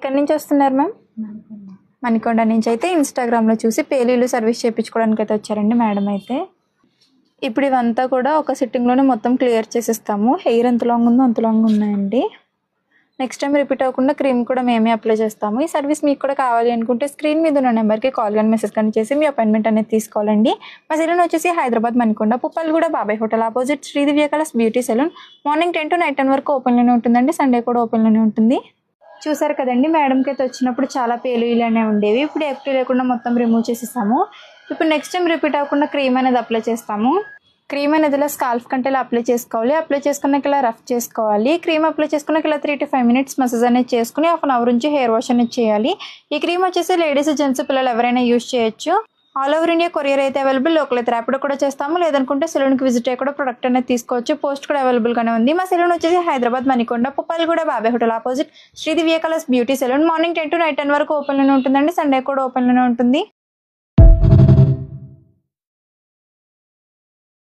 ఎక్కడి నుంచి వస్తున్నారు మ్యామ్? మణికొండ నుంచి. అయితే ఇన్స్టాగ్రామ్లో చూసి పేలీలు సర్వీస్ చేయించుకోవడానికి అయితే వచ్చారండి మేడం అయితే. ఇప్పుడు ఇవంతా కూడా ఒక సిట్టింగ్లోనే మొత్తం క్లియర్ చేసేస్తాము. హెయిర్ ఎంత లాంగ్ ఉందో అంత లాంగ్ ఉన్నాయండి. నెక్స్ట్ టైం రిపీట్ అవ్వకుండా క్రీమ్ కూడా మేమే అప్లై చేస్తాము. ఈ సర్వీస్ మీకు కూడా కావాలి అనుకుంటే స్క్రీన్ మీద ఉన్న నెంబర్కి కాల్ కానీ మెసేజ్ కానీ చేసి మీ అపాయింట్మెంట్ అనేది తీసుకోవాలండి. మా సెలూన్ వచ్చేసి Hyderabad Manikonda, Puppalguda Babai hotel opposite Sridivya colours beauty salon. Morning 10 to night 10 వరకు ఓపెన్లోనే ఉంటుందండి. సండే కూడా ఓపెన్లోనే ఉంటుంది. చూసారు కదండి, మేడంకి అయితే వచ్చినప్పుడు చాలా పేలులు అనేవి ఉండేవి. ఇప్పుడు ఎఫ్టీ లేకుండా మొత్తం రిమూవ్ చేసేసాము. ఇప్పుడు నెక్స్ట్ టైం రిపీట్ అవ్వకుండా క్రీమ్ అనేది అప్లై చేస్తాము. క్రీమ్ అనేది ఇలా స్కాల్ఫ్ కంటే ఇలా అప్లై చేసుకోవాలి. అప్లై చేసుకున్నాక ఇలా రఫ్ చేసుకోవాలి. క్రీమ్ అప్లై చేసుకున్నాక ఇలా 3 to 5 minutes మసాజ్ అనేది చేసుకుని 1/2 hour నుంచి హెయిర్ వాష్ అనేది చేయాలి. ఈ క్రీమ్ వచ్చేసి లేడీస్, జెంట్స్, పిల్లలు ఎవరైనా యూజ్ చేయొచ్చు. ఆల్ ఓవర్ ఇండియా కొరియర్ అయితే అవైలబుల్. లోకల్ అయితే ర్యాపిడో కూడా చేస్తాము. లేదనుకుంటే సెలూన్కి విజిట్ అయ్యి కూడా ప్రొడక్ట్ అనేది తీసుకోవచ్చు. పోస్ట్ కూడా అవైలబుల్గానే ఉంది. మా సెలూన్ వచ్చేసి Hyderabad Manikonda, Puppalguda Babai hotel opposite Sridivya colours beauty salon. Morning 10 to night 10 వరకు ఓపెన్లోనే ఉంటుందండి. సండే కూడా ఓపెన్లోనే ఉంటుంది.